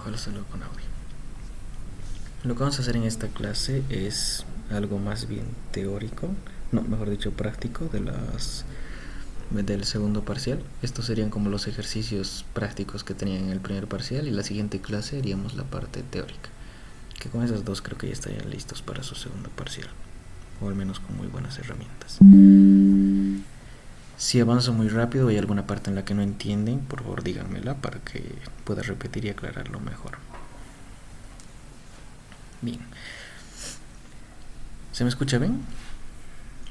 Ojalá salga con audio. Lo que vamos a hacer en esta clase es algo más bien teórico, no, mejor dicho práctico del segundo parcial. Estos serían como los ejercicios prácticos que tenían en el primer parcial, y la siguiente clase haríamos la parte teórica, que con esas dos creo que ya estarían listos para su segundo parcial, o al menos con muy buenas herramientas. Si avanzo muy rápido o hay alguna parte en la que no entienden, por favor díganmela para que pueda repetir y aclararlo mejor. Bien. ¿Se me escucha bien?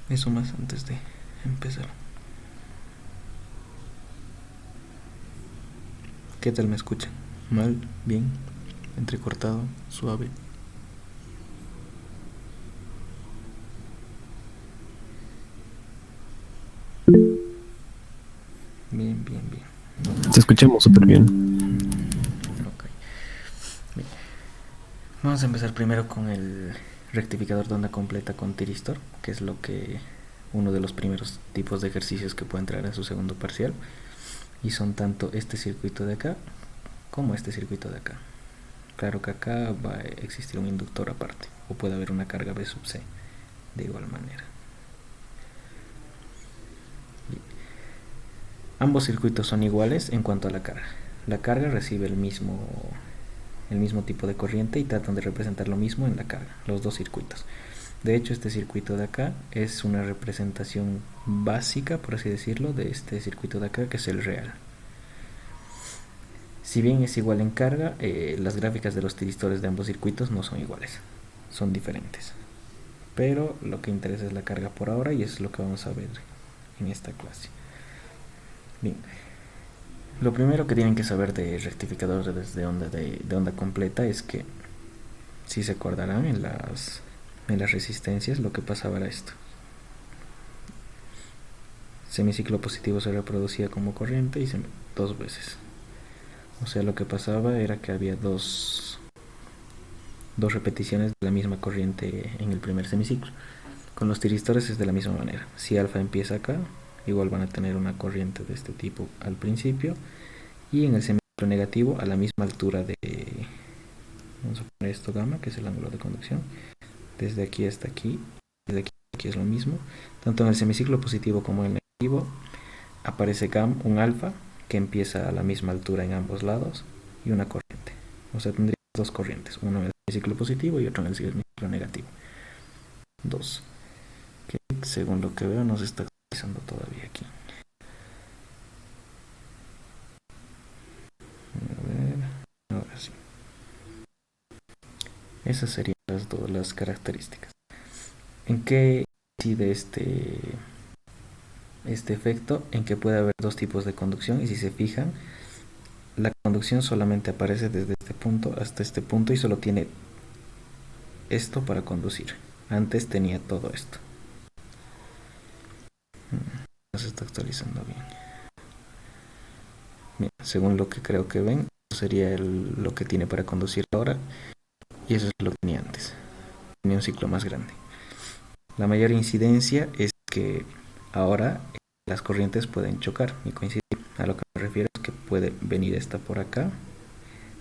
Eso más antes de empezar. ¿Qué tal me escuchan? ¿Mal? ¿Bien? ¿Entrecortado? ¿Suave? Bien. Te escuchamos súper bien. Ok. Bien. Vamos a empezar primero con el rectificador de onda completa con tiristor, que es uno de los primeros tipos de ejercicios que puede entrar en su segundo parcial. Y son tanto este circuito de acá como este circuito de acá. Claro que acá va a existir un inductor aparte, o puede haber una carga B sub C de igual manera. Bien. Ambos circuitos son iguales en cuanto a la carga. La carga recibe el mismo tipo de corriente y tratan de representar lo mismo en la carga, los dos circuitos. De hecho, este circuito de acá es una representación básica, por así decirlo, de este circuito de acá, que es el real. Si bien es igual en carga, las gráficas de los tiristores de ambos circuitos no son iguales, son diferentes. Pero lo que interesa es la carga por ahora, y eso es lo que vamos a ver en esta clase. Bien. Lo primero que tienen que saber de rectificadores de onda completa es que, si se acordarán, en las resistencias lo que pasaba era esto. Semiciclo positivo se reproducía como corriente y dos veces. O sea, lo que pasaba era que había dos repeticiones de la misma corriente en el primer semiciclo. Con los tiristores es de la misma manera. Si alfa empieza acá, igual van a tener una corriente de este tipo al principio, y en el semiciclo negativo a la misma altura de, vamos a poner esto gamma, que es el ángulo de conducción, desde aquí hasta aquí, desde aquí hasta aquí es lo mismo. Tanto en el semiciclo positivo como en el negativo aparece un alfa que empieza a la misma altura en ambos lados, y una corriente. O sea, tendría dos corrientes, uno en el semiciclo positivo y otro en el semiciclo negativo. Dos. Que según lo que veo no se está actualizando todavía aquí. A ver, ahora sí. Esas serían las características. ¿En qué incide este efecto? En que puede haber dos tipos de conducción, y si se fijan, la conducción solamente aparece desde este punto hasta este punto y solo tiene esto para conducir. Antes tenía todo esto. No se está actualizando bien. Bien, según lo que creo que ven, eso sería lo que tiene para conducir ahora, y eso es lo que tenía antes. Tenía un ciclo más grande. La mayor incidencia es que ahora las corrientes pueden chocar y coincidir. A lo que me refiero es que puede venir esta por acá,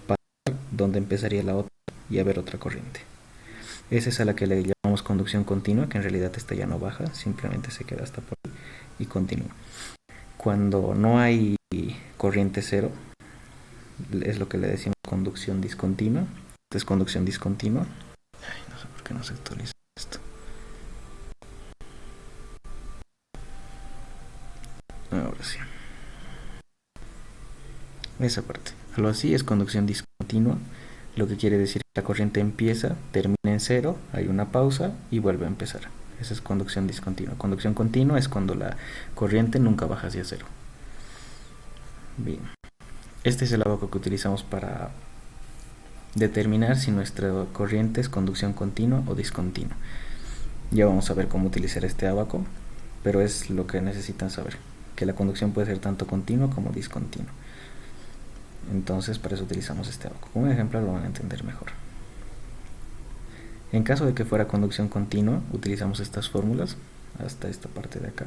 pasar donde empezaría la otra y haber otra corriente. Esa es a la que le llamamos conducción continua, que en realidad esta ya no baja, simplemente se queda hasta por ahí y continúa. Cuando no hay corriente cero, es lo que le decimos conducción discontinua. Esta es conducción discontinua. Ay, no sé por qué no se actualiza esto. Ahora sí. Esa parte. Algo así es conducción discontinua, lo que quiere decir que la corriente empieza, termina en cero, hay una pausa y vuelve a empezar. Esa es conducción discontinua. Conducción continua es cuando la corriente nunca baja hacia cero. Bien. Este es el abaco que utilizamos para determinar si nuestra corriente es conducción continua o discontinua. Ya vamos a ver cómo utilizar este abaco, pero es lo que necesitan saber, que la conducción puede ser tanto continua como discontinua. Entonces, para eso utilizamos este abaco. Con un ejemplo lo van a entender mejor. En caso de que fuera conducción continua, utilizamos estas fórmulas hasta esta parte de acá.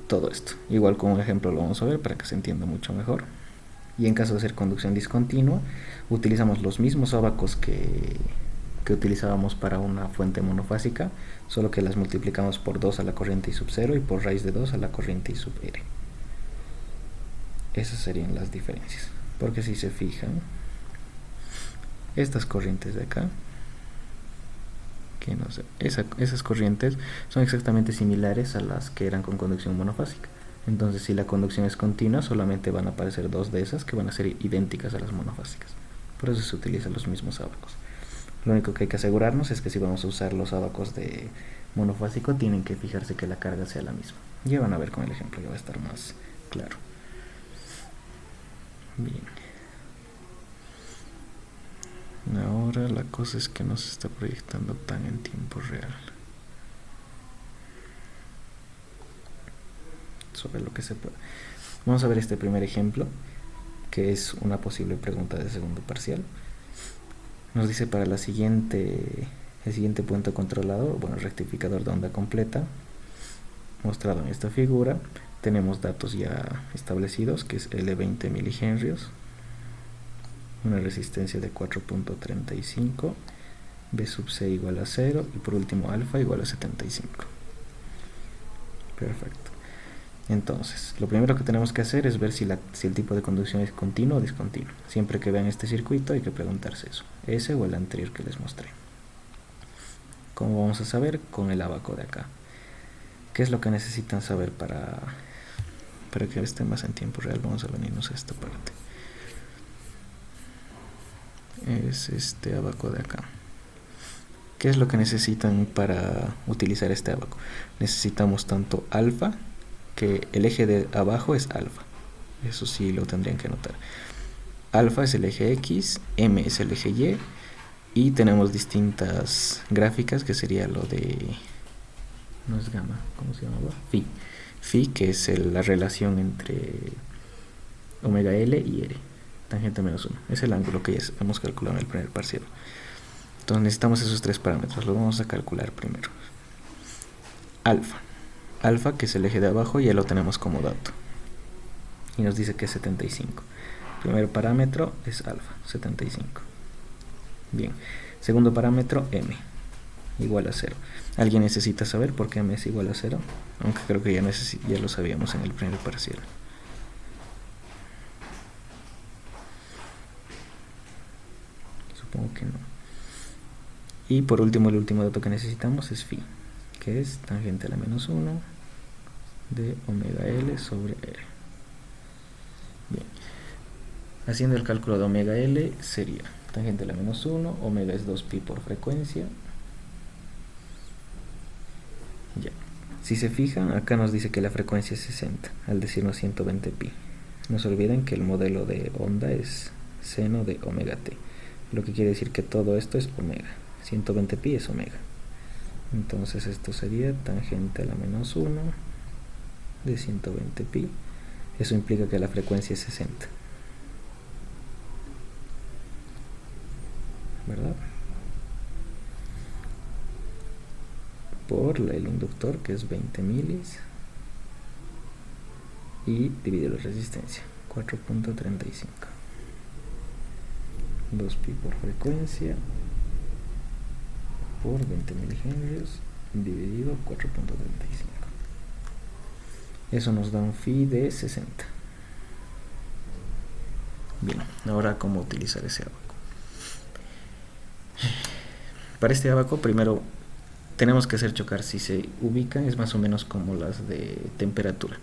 Todo esto. Igual con un ejemplo lo vamos a ver para que se entienda mucho mejor. Y en caso de ser conducción discontinua, utilizamos los mismos ábacos que utilizábamos para una fuente monofásica, solo que las multiplicamos por 2 a la corriente I sub 0 y por raíz de 2 a la corriente I sub r. Esas serían las diferencias. Porque si se fijan, estas corrientes de acá, que no sé, esas corrientes son exactamente similares a las que eran con conducción monofásica. Entonces, si la conducción es continua, solamente van a aparecer dos de esas que van a ser idénticas a las monofásicas. Por eso se utilizan los mismos ábacos. Lo único que hay que asegurarnos es que si vamos a usar los ábacos de monofásico, tienen que fijarse que la carga sea la misma. Ya van a ver con el ejemplo, ya va a estar más claro. Bien. Ahora la cosa es que no se está proyectando tan en tiempo real. Sobre lo que se puede. Vamos a ver este primer ejemplo, que es una posible pregunta de segundo parcial. Nos dice para el siguiente punto controlador, bueno, rectificador de onda completa, mostrado en esta figura, tenemos datos ya establecidos, que es L20 milihenrios, una resistencia de 4.35, B sub C igual a 0 y por último alfa igual a 75. Perfecto. Entonces, lo primero que tenemos que hacer es ver si el tipo de conducción es continuo o discontinuo. Siempre que vean este circuito hay que preguntarse eso, ese o el anterior que les mostré. ¿Cómo vamos a saber? Con el ábaco de acá. ¿Qué es lo que necesitan saber para que esté más en tiempo real? Vamos a venirnos a esta parte. Es este ábaco de acá. ¿Qué es lo que necesitan para utilizar este ábaco? Necesitamos tanto alfa, que el eje de abajo es alfa, eso sí lo tendrían que notar. Alfa es el eje X, M es el eje Y, y tenemos distintas gráficas que sería lo de, no es gamma, ¿cómo se llamaba? Phi, que es la relación entre omega L y R, tangente menos 1, es el ángulo que ya hemos calculado en el primer parcial. Entonces necesitamos esos tres parámetros, los vamos a calcular primero. Alfa, que es el eje de abajo, ya lo tenemos como dato y nos dice que es 75. Primer parámetro es alfa, 75. Bien, segundo parámetro, m igual a 0. ¿Alguien necesita saber por qué m es igual a 0? Aunque creo que ya lo sabíamos en el primer parcial. Supongo que no. Y por último, el último dato que necesitamos es phi, que es tangente a la menos 1 de omega L sobre R. Bien. Haciendo el cálculo de omega L sería tangente a la menos 1, omega es 2pi por frecuencia. Ya. Si se fijan, acá nos dice que la frecuencia es 60, al decirnos 120 pi. No se olviden que el modelo de onda es seno de omega t, lo que quiere decir que todo esto es omega. 120 pi es omega. Entonces esto sería tangente a la menos 1 de 120 pi. Eso implica que la frecuencia es 60, ¿verdad? Por el inductor, que es 20 milis, y divide la resistencia, 4.35. 2 pi por frecuencia por 20 milihenrios dividido 4.35. Eso nos da un phi de 60. Bien, ahora cómo utilizar ese ábaco. Para este ábaco primero tenemos que hacer chocar. Si se ubican es más o menos como las de temperatura.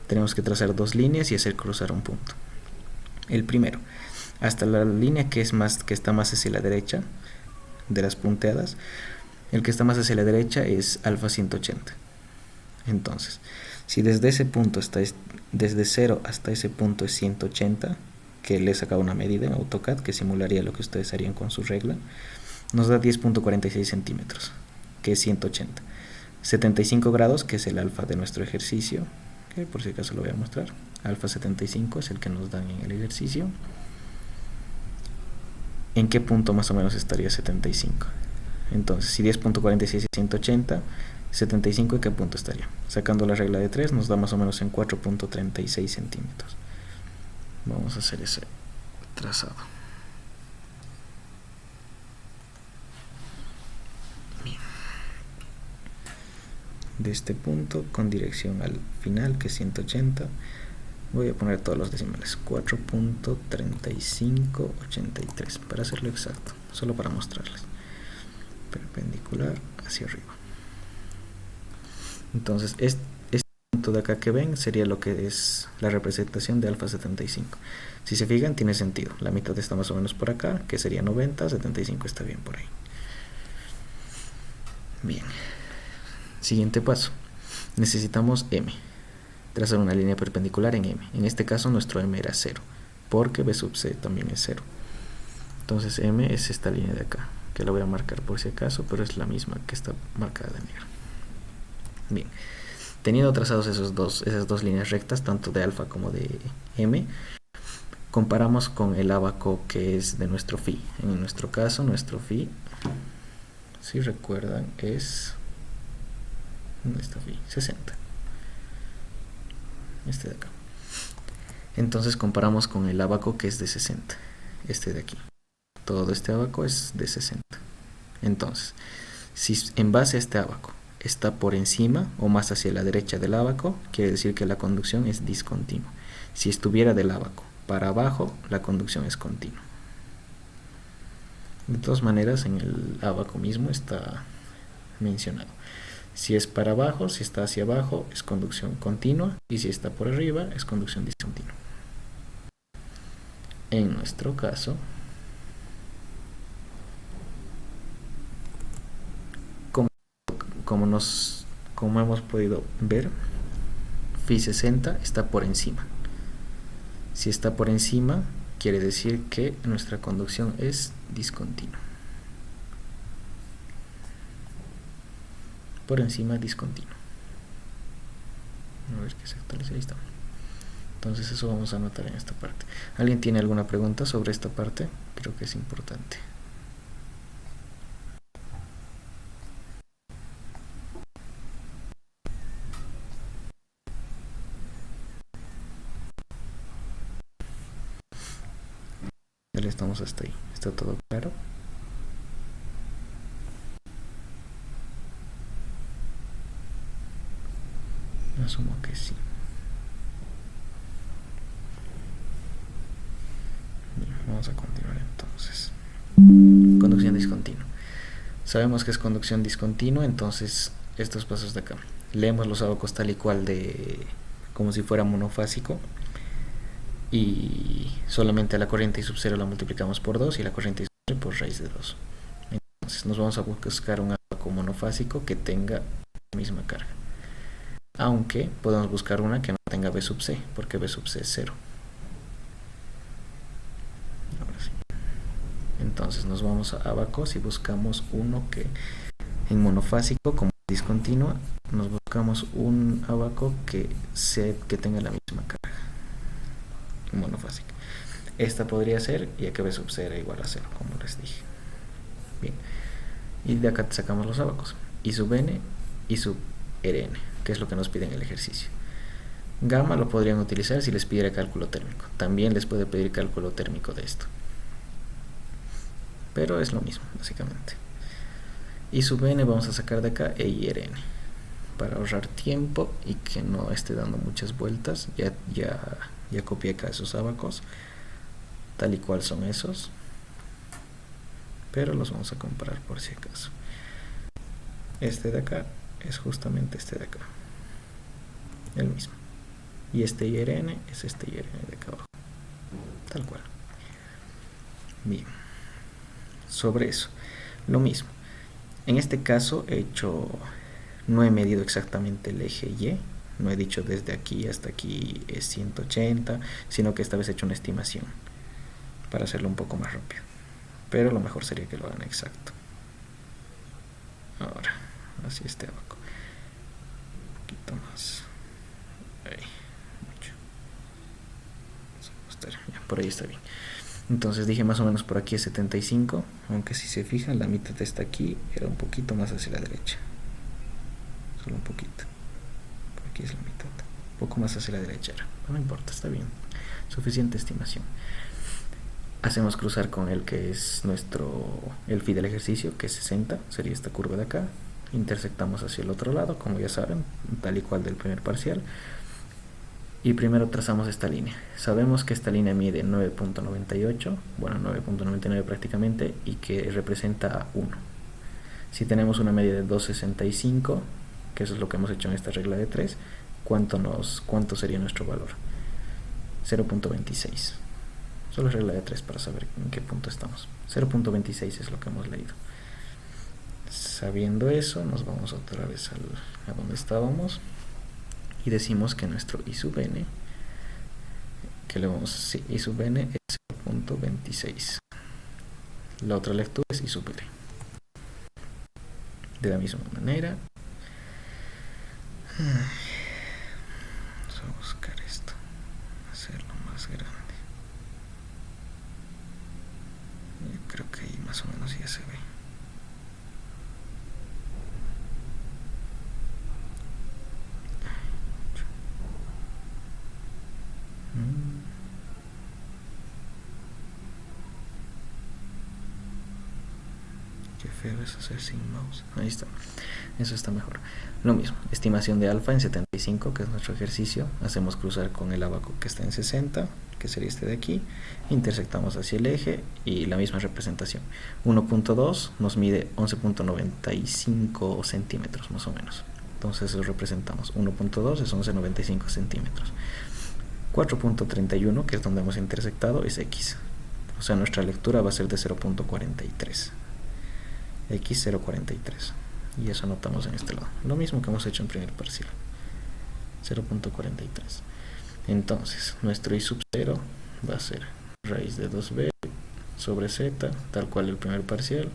Tenemos que trazar dos líneas y hacer cruzar un punto. El primero, hasta la línea que está más hacia la derecha de las punteadas, el que está más hacia la derecha es alfa 180. Entonces, si desde ese punto desde 0 hasta ese punto es 180, que le he sacado una medida en AutoCAD que simularía lo que ustedes harían con su regla, nos da 10.46 centímetros, que es 180. 75 grados, que es el alfa de nuestro ejercicio, que por si acaso lo voy a mostrar. Alfa 75 es el que nos dan en el ejercicio. ¿En qué punto más o menos estaría 75? Entonces, si 10.46 es 180, 75, ¿en qué punto estaría? Sacando la regla de 3 nos da más o menos en 4.36 centímetros. Vamos a hacer ese trazado. Bien. De este punto con dirección al final, que es 180, voy a poner todos los decimales, 4.3583 para hacerlo exacto, solo para mostrarles. Perpendicular hacia arriba. Entonces este punto de acá que ven sería lo que es la representación de alfa 75. Si se fijan, tiene sentido, la mitad está más o menos por acá, que sería 90, 75 está bien por ahí. Bien, siguiente paso, necesitamos M, trazar una línea perpendicular en M. En este caso nuestro M era 0, porque B sub C también es 0. Entonces M es esta línea de acá, que la voy a marcar por si acaso, pero es la misma que está marcada de negro. Bien, teniendo trazados esas dos líneas rectas, tanto de alfa como de M, comparamos con el ábaco que es de nuestro phi. En nuestro caso, nuestro phi, si recuerdan, es... ¿dónde está phi? 60. Este de acá. Entonces comparamos con el ábaco que es de 60. Este de aquí. Todo este ábaco es de 60. Entonces, si en base a este ábaco está por encima o más hacia la derecha del ábaco, quiere decir que la conducción es discontinua. Si estuviera del ábaco para abajo, la conducción es continua. De todas maneras, en el ábaco mismo está mencionado. Si es para abajo, si está hacia abajo, es conducción continua, y si está por arriba, es conducción discontinua. En nuestro caso, como hemos podido ver, phi 60 está por encima. Si está por encima, quiere decir que nuestra conducción es discontinua. Por encima, discontinua. A ver que se actualice, ahí está. Entonces eso vamos a anotar en esta parte. ¿Alguien tiene alguna pregunta sobre esta parte? Creo que es importante. Ya estamos hasta ahí. ¿Está todo claro? Asumo que sí. Bien, vamos a continuar entonces. Conducción discontinua. Sabemos que es conducción discontinua, entonces estos pasos de acá. Leemos los ábacos tal y cual de como si fuera monofásico, y solamente a la corriente y sub 0 la multiplicamos por 2 y la corriente y sub 0 por raíz de 2. Entonces nos vamos a buscar un ábaco monofásico que tenga la misma carga. Aunque podemos buscar una que no tenga B sub C, porque B sub C es 0. Ahora sí. Entonces nos vamos a ábacos y buscamos uno que en monofásico, como discontinua, nos buscamos un ábaco que tenga la misma carga monofásica. Esta podría ser, ya que B sub C era igual a 0, como les dije. Bien, y de acá sacamos los ábacos, I sub n y sub Rn, que es lo que nos pide en el ejercicio. Gamma lo podrían utilizar si les pidiera cálculo térmico. También les puede pedir cálculo térmico de esto, pero es lo mismo básicamente. Y sub n vamos a sacar de acá E y Rn para ahorrar tiempo y que no esté dando muchas vueltas. Ya copié acá esos ábacos tal y cual son esos, pero los vamos a comparar por si acaso. Este de acá es justamente este de acá, el mismo, y este IRN es este IRN de acá abajo, tal cual. Bien, sobre eso lo mismo. En este caso no he medido exactamente el eje Y, no he dicho desde aquí hasta aquí es 180, sino que esta vez he hecho una estimación para hacerlo un poco más rápido, pero lo mejor sería que lo hagan exacto. Ahora, así este abajo, un poquito más, ahí, mucho, vamos a ajustar, ya, por ahí está bien. Entonces dije más o menos por aquí es 75, aunque si se fijan la mitad está aquí, era un poquito más hacia la derecha, solo un poquito, por aquí es la mitad, un poco más hacia la derecha era, no importa, está bien. suficiente estimación. Hacemos cruzar con el que es el phi del ejercicio, que es 60, sería esta curva de acá. Intersectamos hacia el otro lado, como ya saben, tal y cual del primer parcial. Y primero trazamos esta línea. Sabemos que esta línea mide 9.98, bueno, 9.99 prácticamente, y que representa 1. Si tenemos una media de 2.65, que eso es lo que hemos hecho en esta regla de 3, ¿cuánto sería nuestro valor? 0.26. Solo es regla de 3 para saber en qué punto estamos. 0.26 es lo que hemos leído. Sabiendo eso, nos vamos otra vez a donde estábamos y decimos que nuestro I sub n, I sub n es 0.26. La otra lectura es I sub l. De la misma manera, vamos a buscar esto, hacerlo más grande. Yo creo que ahí más o menos ya se ve. Qué feo es hacer sin mouse. Ahí está. Eso está mejor. Lo mismo, estimación de alfa en 75, que es nuestro ejercicio. Hacemos cruzar con el abaco que está en 60, que sería este de aquí. Intersectamos hacia el eje y la misma representación. 1.2 nos mide 11.95 centímetros más o menos. Entonces eso representamos. 1.2 es 11.95 centímetros. 4.31, que es donde hemos intersectado, es X. O sea, nuestra lectura va a ser de 0.43. X 0.43. Y eso anotamos en este lado. Lo mismo que hemos hecho en primer parcial. 0.43. Entonces, nuestro I sub 0 va a ser raíz de 2b sobre z, tal cual el primer parcial,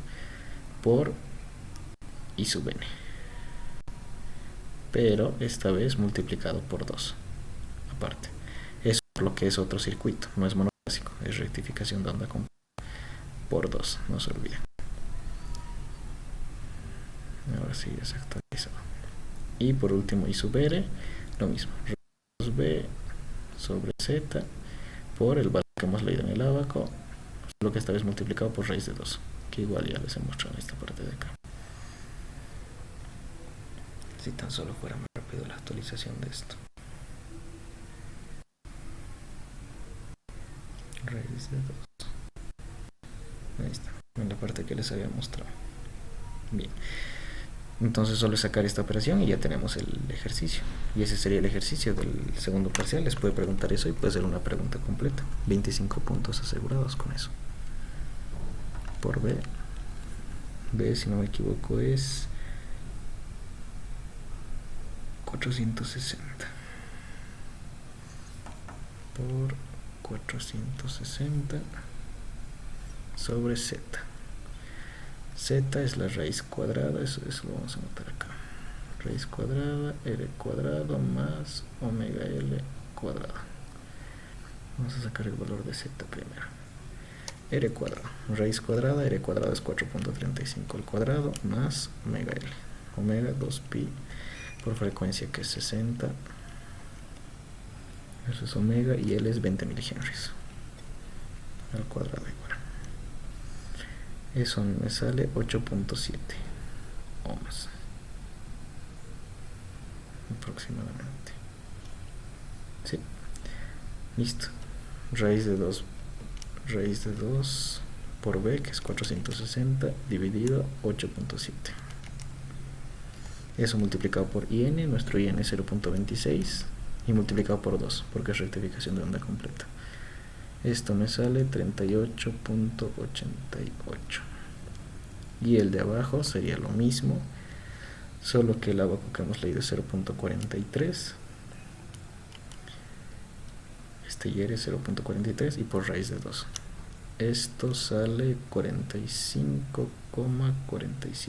por I sub n. Pero esta vez multiplicado por 2. Aparte. Eso es lo que es otro circuito. No es monoclásico, es rectificación de onda completa. Por 2, no se olviden. Ahora sí, ya se actualizó. Y por último, I sub r, lo mismo. 2b sobre z por el valor que hemos leído en el abaco, solo que esta vez multiplicado por raíz de 2, que igual ya les he mostrado en esta parte de acá. Si tan solo fuera más rápido la actualización de esto. Raíz de 2. Ahí está, en la parte que les había mostrado. Bien. Entonces solo es sacar esta operación y ya tenemos el ejercicio. Y ese sería el ejercicio del segundo parcial. Les puede preguntar eso y puede ser una pregunta completa. 25 puntos asegurados con eso. Por B. B, si no me equivoco, es 460. Por 460 sobre Z. Z es la raíz cuadrada, eso lo vamos a anotar acá. Raíz cuadrada, R cuadrado más omega L cuadrado. Vamos a sacar el valor de Z primero. R cuadrado, raíz cuadrada, R cuadrado es 4.35 al cuadrado más omega L. Omega 2pi por frecuencia, que es 60. Eso es omega y L es 20 milihenries al cuadrado igual. Eso me sale 8.7 ohms aproximadamente. Sí, listo. Raíz de 2 por B, que es 460, dividido 8.7. Eso multiplicado por IN, nuestro IN es 0.26, y multiplicado por 2, porque es rectificación de onda completa. Esto me sale 38.88. Y el de abajo sería lo mismo, solo que el abajo que hemos leído es 0.43. Este y es 0.43 y por raíz de 2. Esto sale 45,47.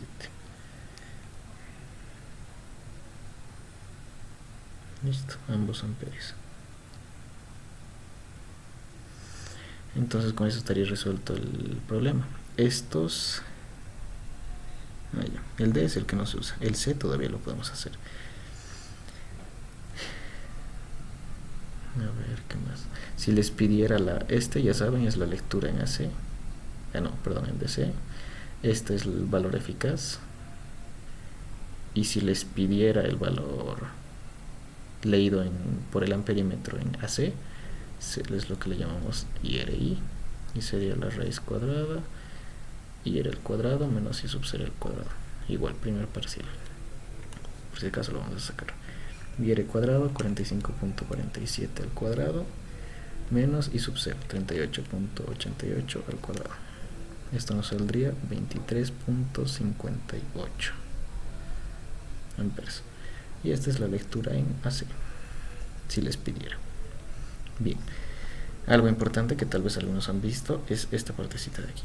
Listo, ambos amperes. Entonces con eso estaría resuelto el problema. Estos... el D es el que no se usa. El C todavía lo podemos hacer. A ver ¿qué más? Si les pidiera ya saben, es la lectura en AC. No, perdón, en DC. Este es el valor eficaz. Y si les pidiera el valor leído por el amperímetro en AC, es lo que le llamamos IRI. Y sería la raíz cuadrada, IR al cuadrado menos I sub 0 al cuadrado. Igual, primer parcial. Por si acaso lo vamos a sacar. IR cuadrado, 45.47 al cuadrado, menos I sub 0, 38.88 al cuadrado. Esto nos saldría 23.58 amperes. Y esta es la lectura en AC, si les pidiera. Bien, algo importante que tal vez algunos han visto es esta partecita de aquí.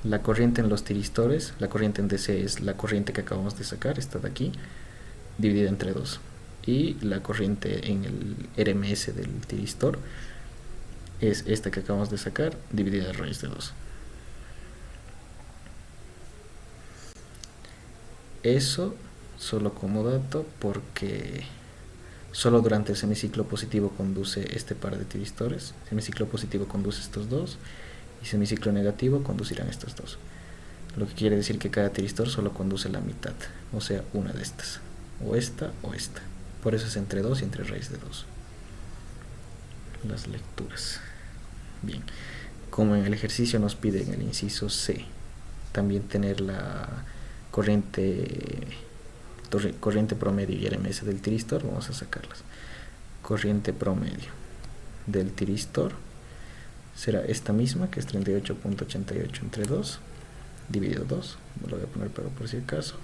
La corriente en los tiristores, la corriente en DC es la corriente que acabamos de sacar, esta de aquí, dividida entre 2. Y la corriente en el RMS del tiristor es esta que acabamos de sacar, dividida a raíz de 2. Eso solo como dato, porque solo durante el semiciclo positivo conduce este par de tiristores. Semiciclo positivo conduce estos dos y semiciclo negativo conducirán estos dos. Lo que quiere decir que cada tiristor solo conduce la mitad, o sea, una de estas, o esta o esta. Por eso es entre 2 y entre raíz de 2. Las lecturas. Bien, como en el ejercicio nos pide en el inciso C también tener la corriente promedio y RMS del tiristor, vamos a sacarlas. Corriente promedio del tiristor será esta misma, que es 38.88 entre 2 dividido 2, lo voy a poner pero por si acaso,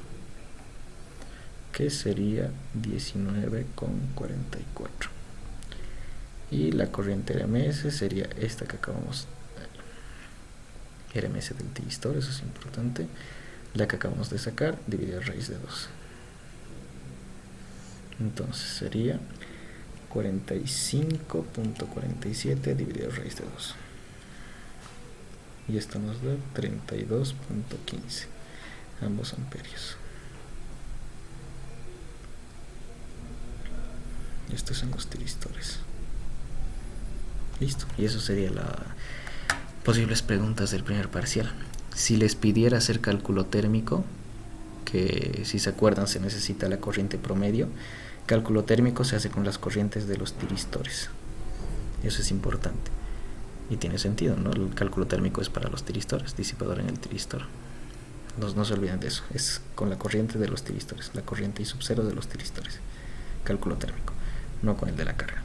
que sería 19.44. Y la corriente RMS sería esta que acabamos, RMS del tiristor, eso es importante, la que acabamos de sacar, dividida a raíz de 2. Entonces sería 45.47 dividido a raíz de 2. Y esto nos da 32.15, ambos amperios. Estos son los tiristores. Listo. Y eso sería las posibles preguntas del primer parcial. Si les pidiera hacer cálculo térmico, que si se acuerdan se necesita la corriente promedio, cálculo térmico se hace con las corrientes de los tiristores. Eso es importante. Y tiene sentido, ¿no? El cálculo térmico es para los tiristores, disipador en el tiristor. No se olviden de eso. Es con la corriente de los tiristores, la corriente I sub 0 de los tiristores. Cálculo térmico, no con el de la carga.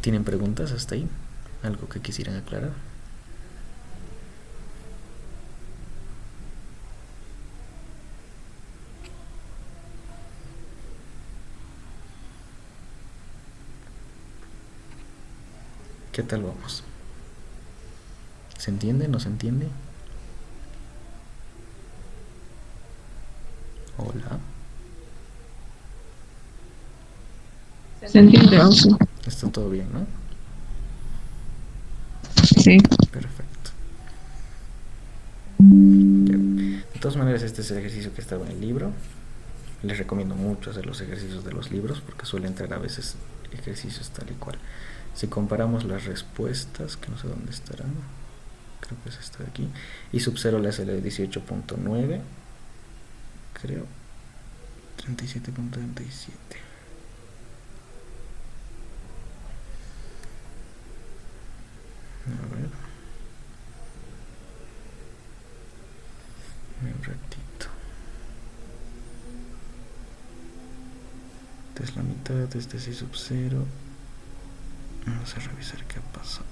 ¿Tienen preguntas hasta ahí? ¿Algo que quisieran aclarar? ¿Qué tal vamos? ¿Se entiende? ¿No se entiende? Hola. Se entiende, Oso. Está todo bien, ¿no? Sí. Perfecto. De todas maneras, este es el ejercicio que estaba en el libro. Les recomiendo mucho hacer los ejercicios de los libros porque suelen traer a veces ejercicios tal y cual. Si comparamos las respuestas, que no sé dónde estarán, creo que es esta de aquí, I sub 0 le hace la de 18.9, creo, 37.37. A ver, un ratito. Esta es la mitad, este es I sub 0. Vamos a revisar qué ha pasado.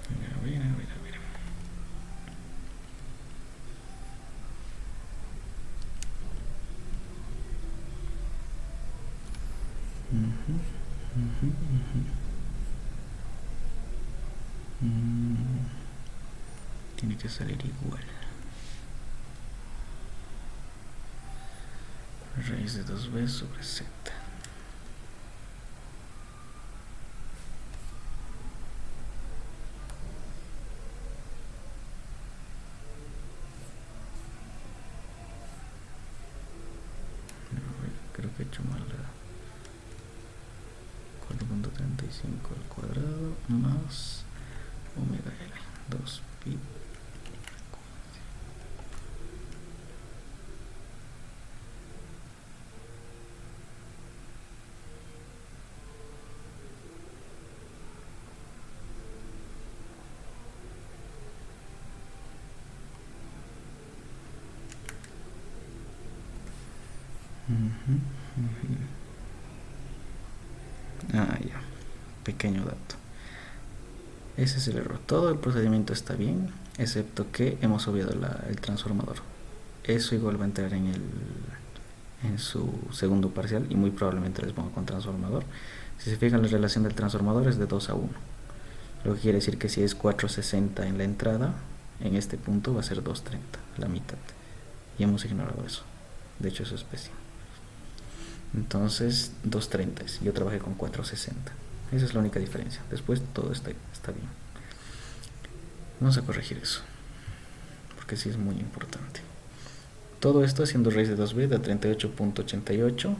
A ver. Tiene que salir igual. Raíz de 2b sobre z. 5 al cuadrado más omega L, 2 pi. Ah, ya. Pequeño dato. Ese es el error. Todo el procedimiento está bien, excepto que hemos obviado el transformador. Eso igual va a entrar en su segundo parcial y muy probablemente les ponga con transformador. Si se fijan, la relación del transformador es de 2 a 1. Lo que quiere decir que si es 460 en la entrada, en este punto va a ser 230, la mitad. Y hemos ignorado eso. De hecho, eso es pésimo. Entonces 230 es. Yo trabajé con 460. Esa es la única diferencia. Después todo está bien. Vamos a corregir eso, porque sí es muy importante. Todo esto haciendo raíz de 2b da 38.88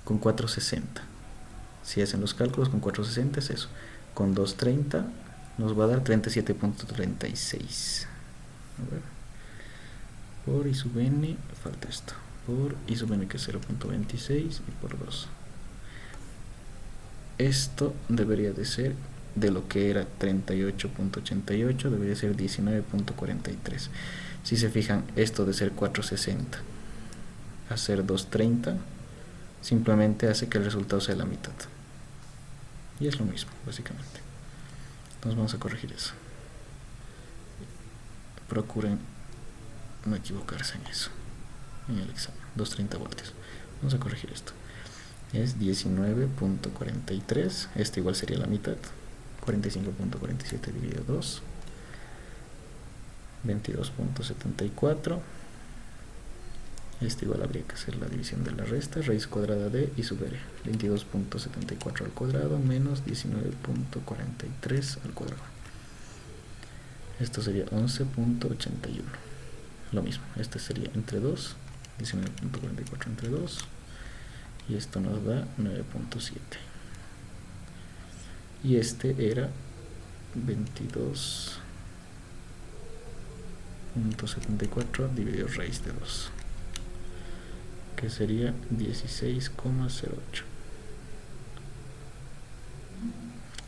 con 460. Si hacen los cálculos con 460 es eso. Con 230 nos va a dar 37.36. A ver. Por I sub n, falta esto. Por I sub n, que es 0.26, y por 2. Esto debería de ser, de lo que era 38.88, debería ser 19.43. Si se fijan, esto de ser 460 a ser 230 simplemente hace que el resultado sea la mitad. Y es lo mismo, básicamente. Entonces vamos a corregir eso. Procuren no equivocarse en eso, en el examen. 230 voltios. Vamos a corregir esto. Es 19.43. Este igual sería la mitad. 45.47 dividido 2. 22.74. Este igual habría que hacer la división de la resta. Raíz cuadrada de I sub r. 22.74 al cuadrado menos 19.43 al cuadrado. Esto sería 11.81. Lo mismo. Este sería entre 2. 19.44 entre 2. Y esto nos da 9.7. Y este era 22.74 dividido raíz de 2, que sería 16,08.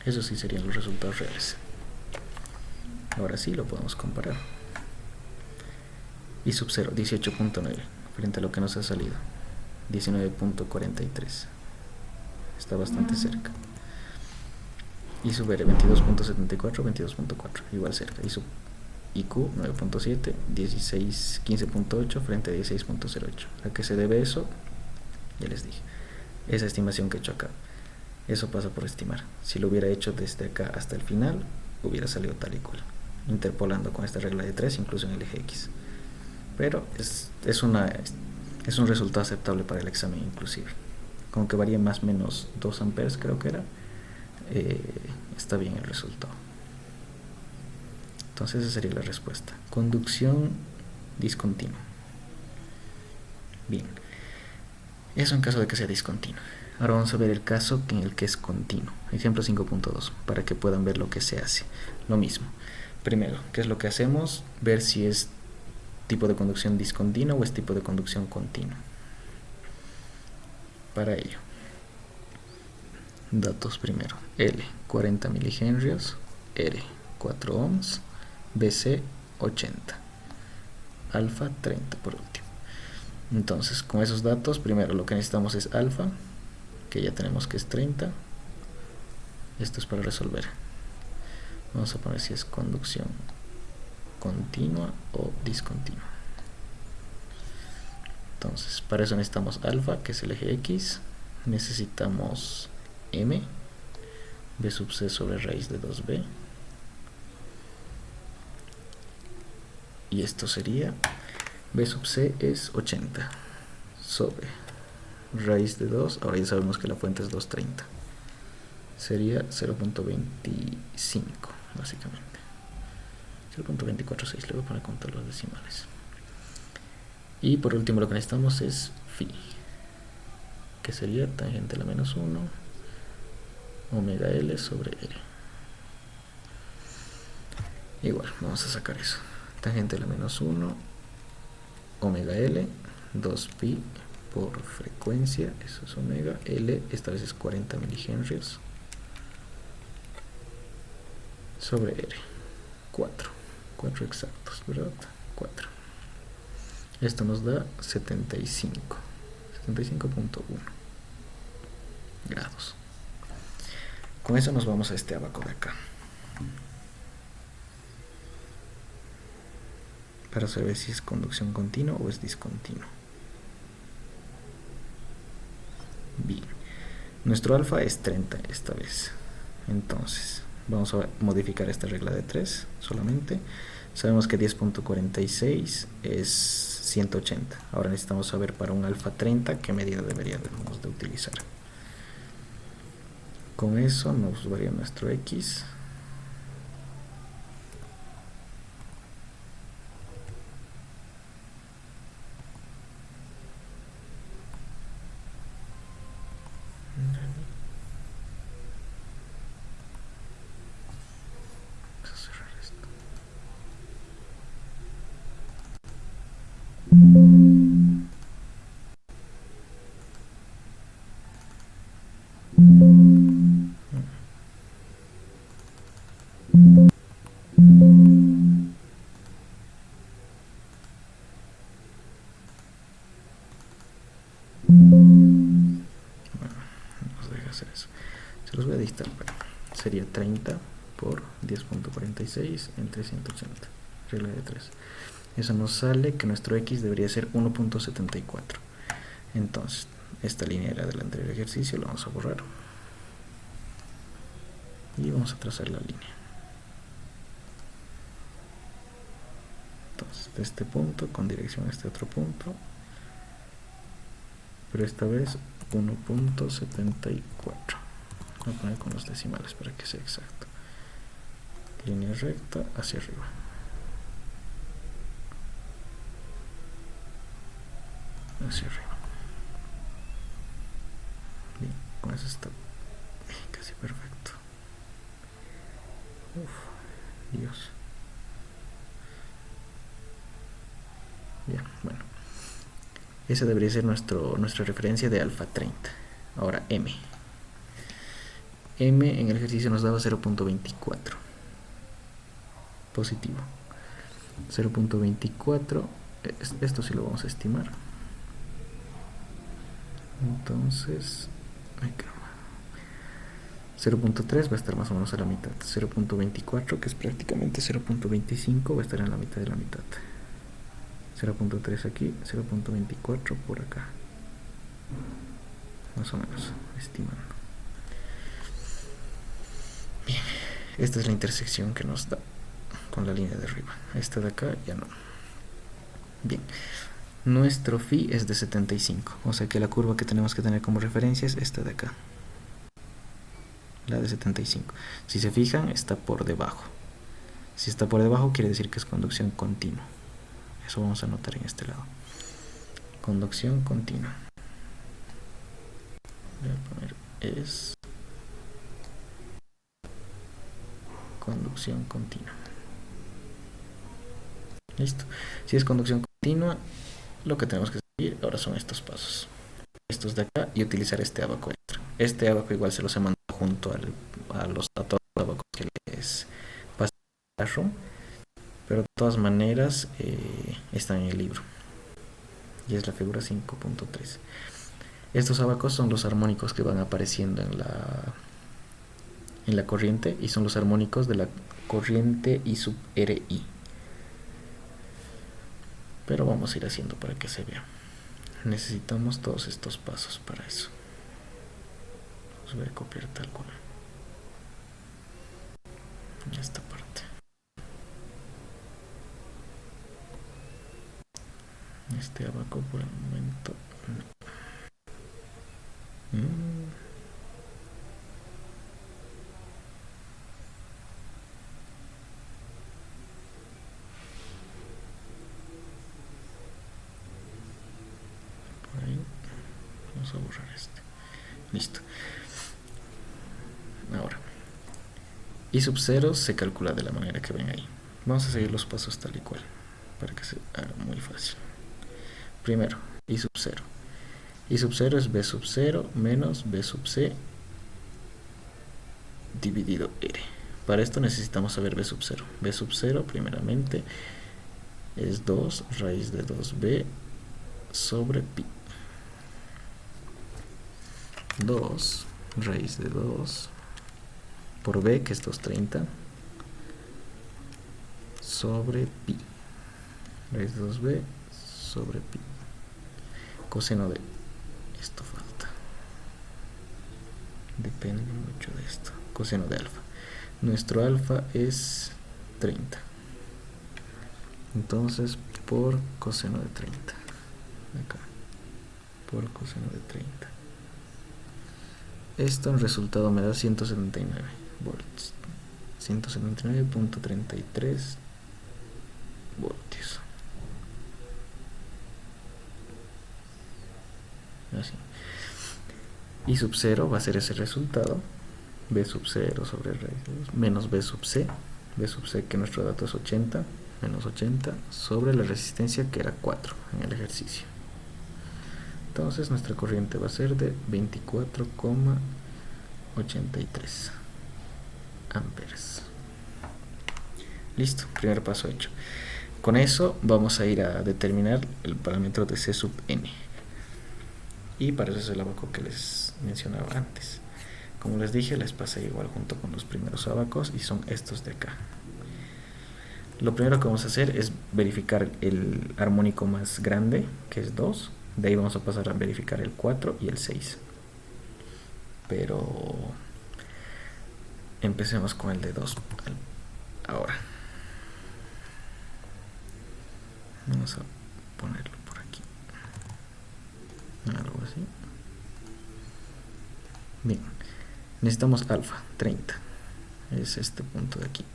Esos sí serían los resultados reales. Ahora sí lo podemos comparar. I sub 0, 18.9 frente a lo que nos ha salido, 19.43. Está bastante cerca. I sub R, 22.74, 22.4, igual cerca. I sub IQ, 9.7, 15.8 frente a 16.08. ¿A qué se debe eso? Ya les dije. Esa estimación que he hecho acá. Eso pasa por estimar. Si lo hubiera hecho desde acá hasta el final, hubiera salido tal y cual, interpolando con esta regla de 3, incluso en el eje X. Pero es un resultado aceptable para el examen inclusive. Con que varíe más o menos 2 amperes, creo que era. Está bien el resultado. Entonces esa sería la respuesta. Conducción discontinua. Bien. Eso en caso de que sea discontinuo. Ahora vamos a ver el caso en el que es continuo. Ejemplo 5.2, para que puedan ver lo que se hace. Lo mismo. Primero, ¿qué es lo que hacemos? Ver si es tipo de conducción discontinua o es tipo de conducción continua. Para ello, datos primero. L, 40 milihenrios. R, 4 ohms. BC, 80. Alfa, 30 por último. Entonces, con esos datos, primero lo que necesitamos es alfa, que ya tenemos que es 30. Esto es para resolver. Vamos a poner si es conducción continua o discontinua. Entonces, para eso necesitamos alfa, que es el eje X. Necesitamos m, b sub c sobre raíz de 2b. Y esto sería, b sub c es 80 sobre raíz de 2. Ahora ya sabemos que la fuente es 230. Sería 0.25 básicamente. 0.246, le voy a poner contar los decimales. Y por último lo que necesitamos es phi, que sería tangente a la menos 1 omega L sobre R. Igual, vamos a sacar eso. Tangente a la menos 1, omega L, 2 pi por frecuencia, eso es omega L, esta vez es 40 milihenrios, sobre R. 4 exactos, ¿verdad? 4. Esto nos da 75.1 grados. Con eso nos vamos a este abaco de acá, para saber si es conducción continua o es discontinuo. Bien, nuestro alfa es 30 esta vez. Entonces vamos a modificar esta regla de 3 solamente. Sabemos que 10.46 es 180. Ahora necesitamos saber para un alfa 30 qué medida deberíamos de utilizar. Con eso nos varía nuestro X. Vamos a cerrar esto. Nos deja hacer eso. Se los voy a dictar. Sería 30 por 10.46 entre 180. Regla de 3. Eso nos sale que nuestro X debería ser 1.74. Entonces, esta línea era del anterior ejercicio, la vamos a borrar. Y vamos a trazar la línea. Entonces, de este punto con dirección a este otro punto. Pero esta vez 1.74. Voy a poner con los decimales para que sea exacto. Línea recta hacia arriba. Hacia arriba. Bien, con eso está casi perfecto. Uf, Dios. Bien, bueno. Esa debería ser nuestra referencia de alfa 30. Ahora M. M en el ejercicio nos daba 0.24. Positivo. 0.24. Esto sí lo vamos a estimar. Entonces, 0.3 va a estar más o menos a la mitad. 0.24, que es prácticamente 0.25, va a estar en la mitad de la mitad. 0.3 aquí, 0.24 por acá. Más o menos, estimando. Bien, esta es la intersección que nos da con la línea de arriba. Esta de acá ya no. Bien, nuestro phi es de 75, o sea que la curva que tenemos que tener como referencia es esta de acá, la de 75. Si se fijan, está por debajo. Si está por debajo quiere decir que es conducción continua. Eso vamos a anotar en este lado. Conducción continua. Voy a poner es conducción continua. Listo. Si es conducción continua, lo que tenemos que seguir ahora son estos pasos. Estos de acá y utilizar este abaco extra. Este abaco igual se los he mandado junto a todos los abacos que les pasé el carro, pero de todas maneras están en el libro. Y es la figura 5.3. Estos abacos son los armónicos que van apareciendo en la corriente y son los armónicos de la corriente I sub RI. Pero vamos a ir haciendo para que se vea. Necesitamos todos estos pasos para eso. Los voy a copiar tal cual. Esta parte. Este abaco por el momento no. Por ahí vamos a borrar este. Listo. Ahora, I sub 0 se calcula de la manera que ven ahí. Vamos a seguir los pasos tal y cual, para que se haga muy fácil. Primero, I sub 0. I sub 0 es B sub 0 menos B sub C dividido R. Para esto necesitamos saber B sub 0. B sub 0 primeramente es 2 raíz de 2B sobre pi. 2 raíz de 2 por B, que es 230, sobre pi. Raíz de 2B sobre pi. Coseno de esto falta. Depende mucho de esto. Coseno de alfa. Nuestro alfa es 30. Entonces, por coseno de 30. Acá. Por coseno de 30. Esto en resultado me da 179 volts. 179.33 voltios. Así. I sub 0 va a ser ese resultado. B sub 0 sobre raíz de 2 menos B sub C. B sub C, que nuestro dato es 80, menos 80 sobre la resistencia, que era 4 en el ejercicio. Entonces nuestra corriente va a ser de 24,83 amperes. Listo, primer paso hecho. Con eso vamos a ir a determinar el parámetro de C sub n. Y para eso es el abaco que les mencionaba antes. Como les dije, les pasé igual junto con los primeros abacos y son estos de acá. Lo primero que vamos a hacer es verificar el armónico más grande, que es 2. De ahí vamos a pasar a verificar el 4 y el 6. Pero empecemos con el de 2 ahora. Vamos a ponerlo por aquí. Algo así. Bien. Necesitamos alfa, 30. Es este punto de aquí.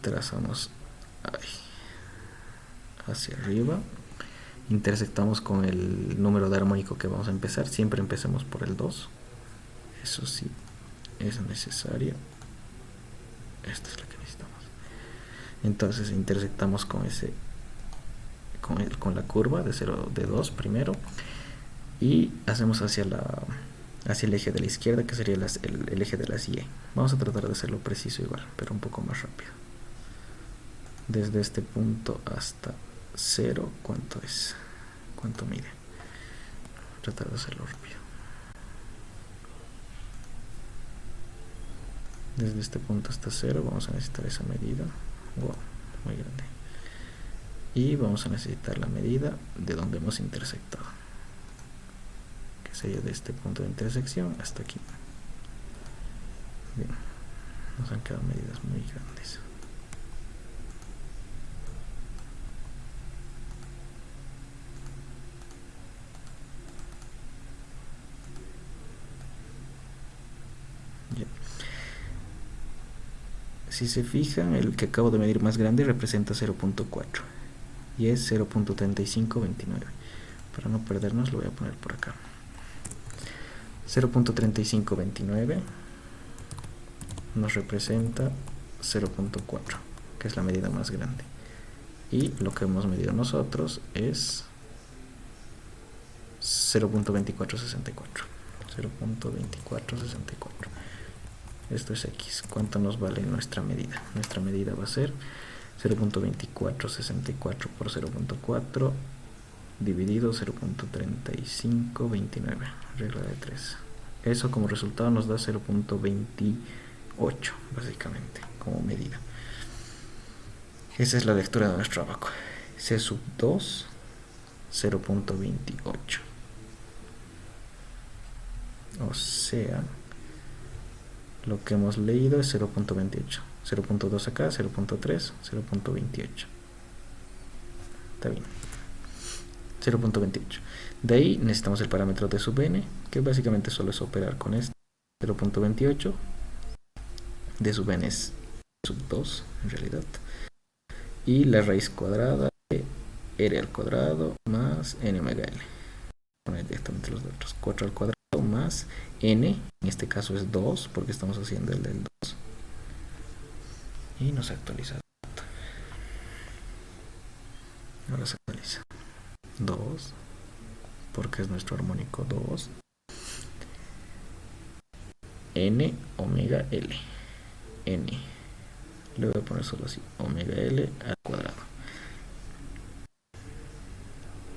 Trazamos ahí, hacia arriba. Intersectamos con el número de armónico que vamos a empezar. Siempre empecemos por el 2. Eso sí, es necesario. Esta es la que necesitamos. Entonces intersectamos con ese, con la curva de 0, de 2 primero. Y hacemos hacia el eje de la izquierda, que sería el eje de las Y. Vamos a tratar de hacerlo preciso igual, pero un poco más rápido. Desde este punto hasta 0, ¿cuánto es? ¿Cuánto mide? Tratar de hacerlo rápido. Desde este punto hasta 0 vamos a necesitar esa medida. Wow, muy grande. Y vamos a necesitar la medida de donde hemos intersectado, que sería de este punto de intersección hasta aquí. Bien, nos han quedado medidas muy grandes. Bien. Si se fijan, el que acabo de medir más grande representa 0.4 y es 0.3529. Para no perdernos lo voy a poner por acá. 0.3529 nos representa 0.4, que es la medida más grande. Y lo que hemos medido nosotros es 0.2464. 0.2464. Esto es X. ¿Cuánto nos vale nuestra medida? Nuestra medida va a ser 0.2464 por 0.4 dividido 0.3529, regla de 3. Eso como resultado nos da 0.28 básicamente como medida. Esa es la lectura de nuestro abaco. C sub 2, 0.28. O sea, lo que hemos leído es 0.28. 0.2 acá, 0.3, 0.28. Está bien. 0.28. De ahí necesitamos el parámetro de sub n, que básicamente solo es operar con este 0.28. De sub n es sub 2 en realidad. Y la raíz cuadrada de r al cuadrado más n omega l. Poner directamente los datos. 4 al cuadrado más n, en este caso es 2 porque estamos haciendo el del 2, y nos actualiza. Ahora se actualiza 2 porque es nuestro armónico 2, n omega l, n, le voy a poner solo así, omega l al cuadrado.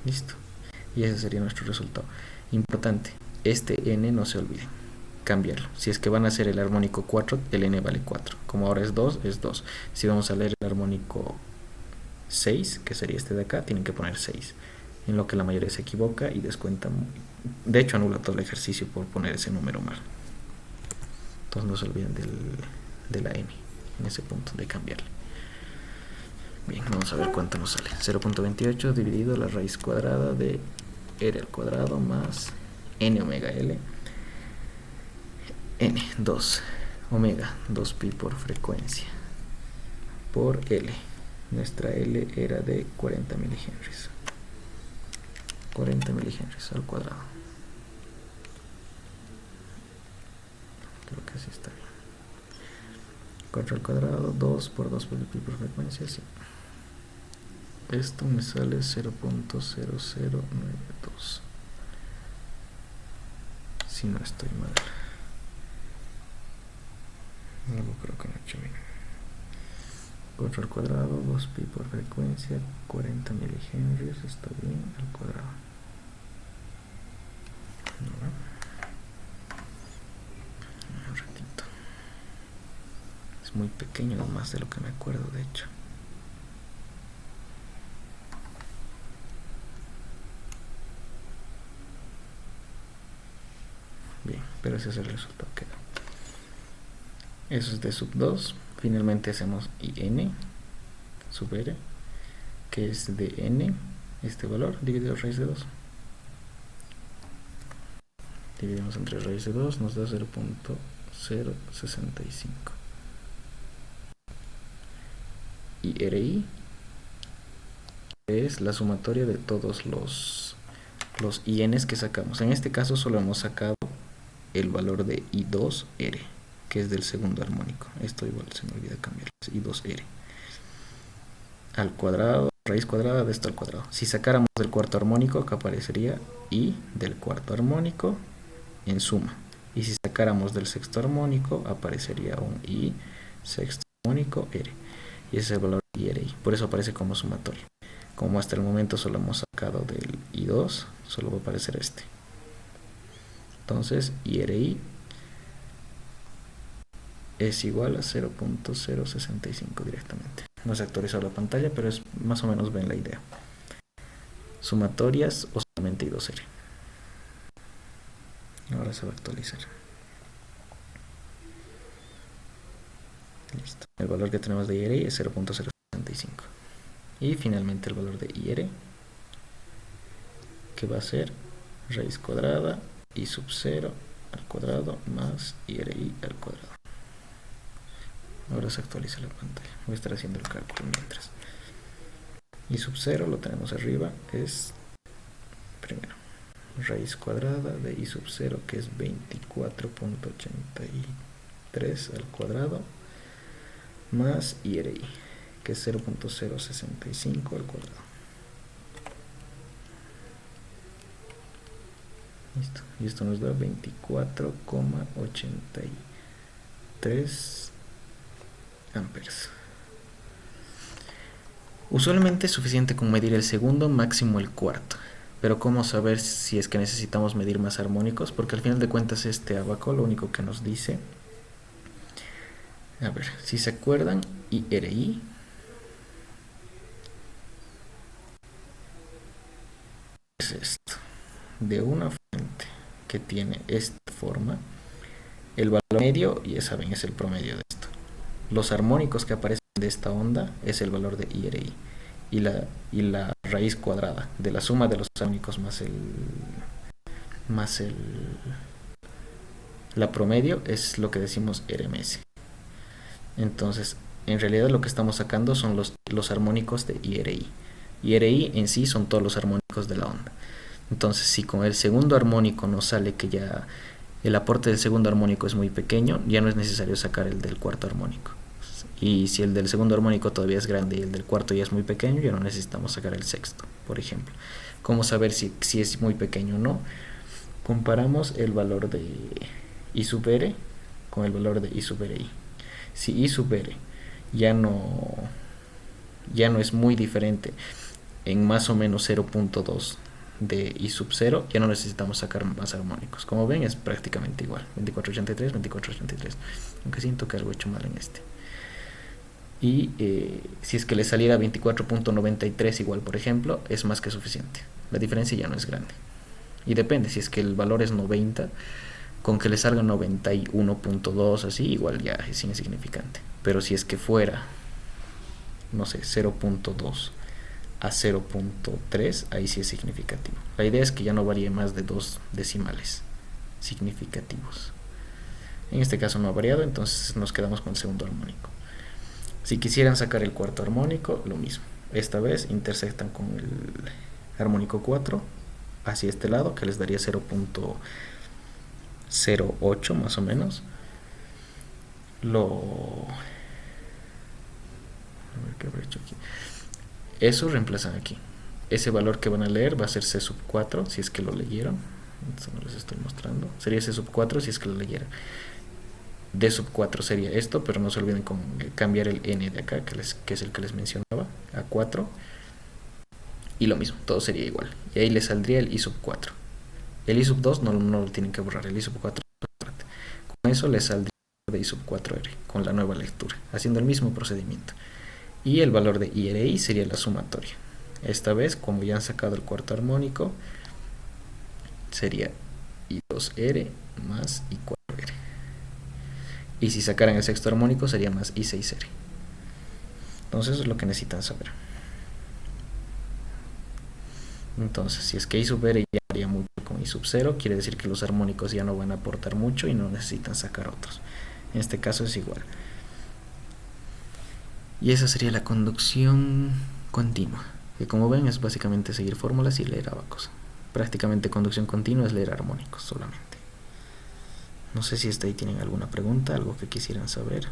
Listo. Y ese sería nuestro resultado. Importante, este n no se olviden, cambiarlo. Si es que van a hacer el armónico 4, el n vale 4. Como ahora es 2, es 2. Si vamos a leer el armónico 6, que sería este de acá, tienen que poner 6. En lo que la mayoría se equivoca y descuenta. De hecho, anula todo el ejercicio por poner ese número mal. Entonces no se olviden de la n en ese punto, de cambiarle. Bien, vamos a ver cuánto nos sale. 0.28 dividido la raíz cuadrada de r al cuadrado más n omega l, n, 2 omega, 2pi por frecuencia, por l. Nuestra l era de 40 milihenries. 40 milihenries al cuadrado. Creo que así está bien. 4 al cuadrado, 2 por 2 por pi por frecuencia, sí. Esto me sale 0.0092. Si no estoy mal. Algo creo que no he hecho bien. 4 al cuadrado, 2pi por frecuencia, 40 milihenries, está bien, al cuadrado. Un ratito. Es muy pequeño, más de lo que me acuerdo, de hecho. Bien, pero ese es el resultado que da. Eso es de sub 2. Finalmente hacemos in sub r, que es de n, este valor, dividido raíz de 2. Dividimos entre raíz de 2, nos da 0.065. Y RI es la sumatoria de todos los INs que sacamos. En este caso solo hemos sacado el valor de I2R, que es del segundo armónico. Esto igual se me olvida cambiar. I2R al cuadrado, raíz cuadrada de esto al cuadrado. Si sacáramos del cuarto armónico, acá aparecería I del cuarto armónico en suma. Y si sacáramos del sexto armónico, aparecería un I sexto armónico R. Y ese es el valor de IRI. Por eso aparece como sumatorio. Como hasta el momento solo hemos sacado del I2, solo va a aparecer este. Entonces, IRI es igual a 0.065 directamente. No se ha actualizado la pantalla, pero es más o menos ven la idea. Sumatorias o solamente I2R. Ahora se va a actualizar. Listo. El valor que tenemos de IRI es 0.065. Y finalmente el valor de IR, que va a ser raíz cuadrada I sub 0 al cuadrado más IRI al cuadrado. Ahora se actualiza la pantalla. Voy a estar haciendo el cálculo mientras. I sub 0 lo tenemos arriba, es primero raíz cuadrada de I sub 0, que es 24.83 al cuadrado, más IRI, que es 0.065 al cuadrado. Listo. Y esto nos da 24,83 amperes. Usualmente es suficiente con medir el segundo, máximo el cuarto. Pero ¿cómo saber si es que necesitamos medir más armónicos? Porque al final de cuentas este abaco lo único que nos dice, a ver, si se acuerdan, IRI es esto, de una fuente que tiene esta forma, el valor medio, ya saben, es el promedio de esto. Los armónicos que aparecen de esta onda es el valor de IRI. Y la raíz cuadrada de la suma de los armónicos más la promedio es lo que decimos RMS. Entonces, en realidad lo que estamos sacando son los armónicos de IRI. IRI en sí son todos los armónicos de la onda. Entonces, si con el segundo armónico nos sale que ya el aporte del segundo armónico es muy pequeño, ya no es necesario sacar el del cuarto armónico. Y si el del segundo armónico todavía es grande y el del cuarto ya es muy pequeño, ya no necesitamos sacar el sexto, por ejemplo. ¿Cómo saber si es muy pequeño o no? Comparamos el valor de I sub R con el valor de I sub RI. Si I sub R ya no es muy diferente en más o menos 0.2 de I sub 0, ya no necesitamos sacar más armónicos. Como ven, es prácticamente igual. 2483, 2483. Aunque siento que algo he hecho mal en este. Y si es que le saliera 24.93 igual, por ejemplo, es más que suficiente. La diferencia ya no es grande. Y depende, si es que el valor es 90, con que le salga 91.2 así, igual ya es insignificante. Pero si es que fuera, no sé, 0.2 a 0.3, ahí sí es significativo. La idea es que ya no varíe más de 2 decimales significativos. En este caso no ha variado, entonces nos quedamos con el segundo armónico. Si quisieran sacar el cuarto armónico, lo mismo. Esta vez intersectan con el armónico 4 hacia este lado, que les daría 0.08 más o menos. A ver qué habré hecho aquí. Eso reemplazan aquí. Ese valor que van a leer va a ser C sub 4, si es que lo leyeron. Eso no les estoy mostrando. Sería C sub 4 si es que lo leyeran. D sub 4 sería esto, pero no se olviden con cambiar el N de acá, que es el que les mencionaba, a 4. Y lo mismo, todo sería igual. Y ahí les saldría el I sub 4. El I sub 2 no lo tienen que borrar, el I sub 4. Con eso les saldría el de I sub 4R, con la nueva lectura, haciendo el mismo procedimiento. Y el valor de IRI sería la sumatoria. Esta vez, como ya han sacado el cuarto armónico, sería I2R más I4R. Y si sacaran el sexto armónico sería más I6R. Entonces eso es lo que necesitan saber. Entonces, si es que I sub R ya varía mucho con I sub 0, quiere decir que los armónicos ya no van a aportar mucho y no necesitan sacar otros. En este caso es igual. Y esa sería la conducción continua, que como ven es básicamente seguir fórmulas y leer abacos. Prácticamente conducción continua es leer armónicos solamente. No sé si hasta ahí tienen alguna pregunta, algo que quisieran saber.